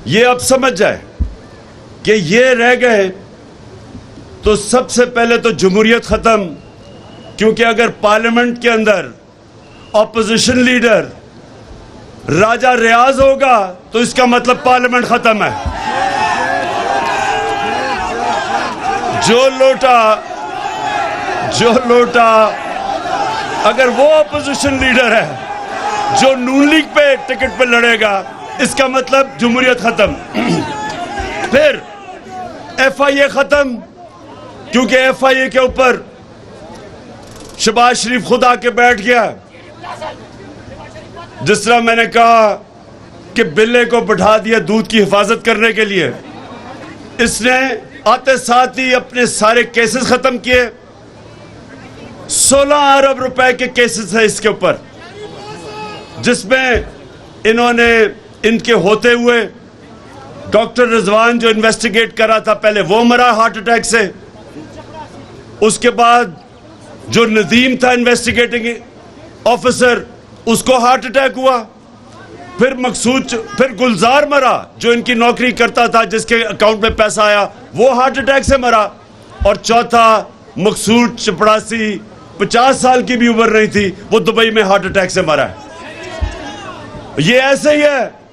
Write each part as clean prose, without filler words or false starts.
ये अब समझ जाए कि ये रह गए तो सबसे पहले तो जमहूरियत खत्म, क्योंकि अगर पार्लियामेंट के अंदर ऑपोजिशन लीडर राजा रियाज होगा तो इसका मतलब पार्लियामेंट खत्म है। जो लोटा अगर वो ऑपोजिशन लीडर है जो नून लीग पे टिकट पे लड़ेगा, इसका मतलब जमहूरियत खत्म। फिर FIA खत्म, क्योंकि FIA के ऊपर शहबाज शरीफ खुद आके बैठ गया। जिस तरह मैंने कहा कि बिल्ले को बैठा दिया दूध की हिफाजत करने के लिए, इसने आते साथ ही अपने सारे केसेस खत्म किए। 16 अरब रुपए के केसेस है इसके ऊपर, जिसमें इन्होंने इनके होते हुए डॉक्टर रिजवान जो इन्वेस्टिगेट कर रहा था, पहले वो मरा हार्ट अटैक से। उसके बाद जो नदीम था इन्वेस्टिगेटिंग ऑफिसर, उसको हार्ट अटैक हुआ। फिर गुलजार मरा जो इनकी नौकरी करता था, जिसके अकाउंट में पैसा आया, वो हार्ट अटैक से मरा। और चौथा मकसूद चपड़ासी, 50 साल की भी उम्र नहीं थी, वो दुबई में हार्ट अटैक से मरा है। ये ऐसे ही है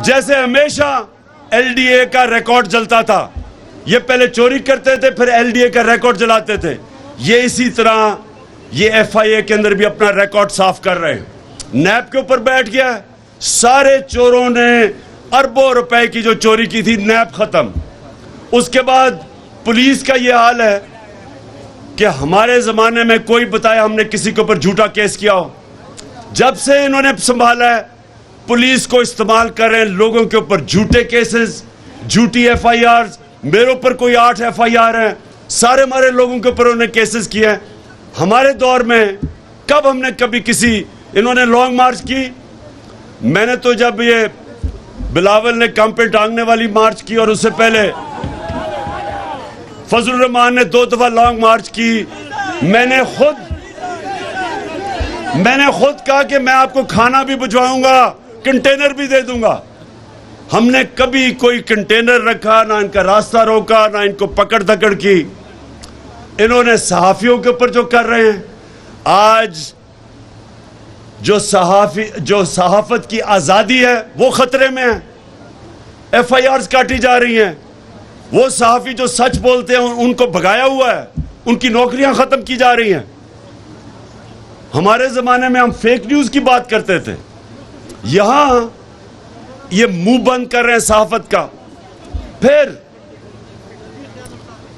जैसे हमेशा LDA का रिकॉर्ड जलता था। ये पहले चोरी करते थे, फिर LDA का रिकॉर्ड जलाते थे। ये इसी तरह ये FIA के अंदर भी अपना रिकॉर्ड साफ कर रहे हैं। नैब के ऊपर बैठ गया, सारे चोरों ने अरबों रुपए की जो चोरी की थी, नैब खत्म। उसके बाद पुलिस का ये हाल है कि हमारे जमाने में कोई बताया हमने किसी के ऊपर झूठा केस किया हो। जब से इन्होंने संभाला है, पुलिस को इस्तेमाल कर रहे हैं लोगों के ऊपर झूठे केसेस, झूठी FIRs। मेरे ऊपर कोई 8 FIR हैं, सारे हमारे लोगों के ऊपर उन्होंने केसेस किए हैं। हमारे दौर में कब हमने कभी किसी, इन्होंने लॉन्ग मार्च की, मैंने तो जब ये बिलावल ने कम पे टांगने वाली मार्च की, और उससे पहले फजलुर रहमान ने 2 दफा लॉन्ग मार्च की। मैंने खुद कहा कि मैं आपको खाना भी भिजवाऊंगा, कंटेनर भी दे दूंगा। हमने कभी कोई कंटेनर रखा ना, इनका रास्ता रोका ना, इनको पकड़ धकड़ की। इन्होंने सहाफियों के ऊपर जो कर रहे हैं, आज जो सहाफत की आजादी है वो खतरे में है। FIRs काटी जा रही हैं। वो सहाफी जो सच बोलते हैं उनको भगाया हुआ है, उनकी नौकरियां खत्म की जा रही हैं। हमारे जमाने में हम फेक न्यूज की बात करते थे, यहां ये मुंह बंद कर रहे हैं सहाफत का।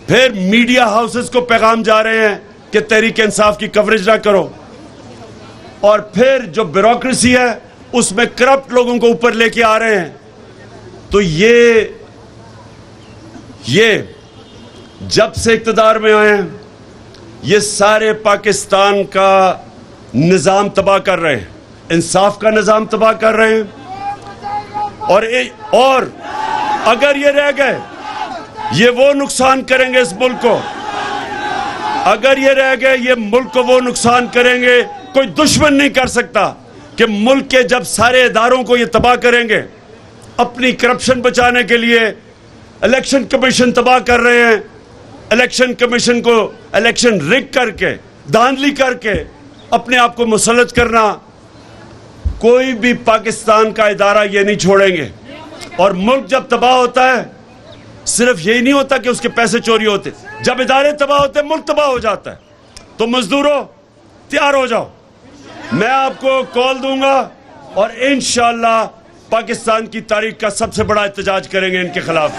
फिर मीडिया हाउसेस को पैगाम जा रहे हैं कि तहरीक इंसाफ की कवरेज ना करो। और फिर जो ब्यूरोक्रेसी है उसमें करप्ट लोगों को ऊपर लेके आ रहे हैं। तो ये जब से इख्तिदार में आए हैं, ये सारे पाकिस्तान का निजाम तबाह कर रहे हैं, इंसाफ का निजाम तबाह कर रहे हैं। और अगर ये रह गए, ये वो नुकसान करेंगे इस मुल्क को। अगर ये रह गए, ये मुल्क को वो नुकसान करेंगे, कोई दुश्मन नहीं कर सकता कि मुल्क के जब सारे इदारों को ये तबाह करेंगे। अपनी करप्शन बचाने के लिए इलेक्शन कमीशन तबाह कर रहे हैं। इलेक्शन कमीशन को इलेक्शन रिग करके, धांधली करके अपने आप को मुसल्लत करना, कोई भी पाकिस्तान का इदारा ये नहीं छोड़ेंगे। और मुल्क जब तबाह होता है, सिर्फ यही नहीं होता कि उसके पैसे चोरी होते, जब इदारे तबाह होते मुल्क तबाह हो जाता है। तो मजदूरों तैयार हो जाओ, मैं आपको कॉल दूंगा और इंशाअल्लाह पाकिस्तान की तारीख का सबसे बड़ा एहतजाज करेंगे इनके खिलाफ।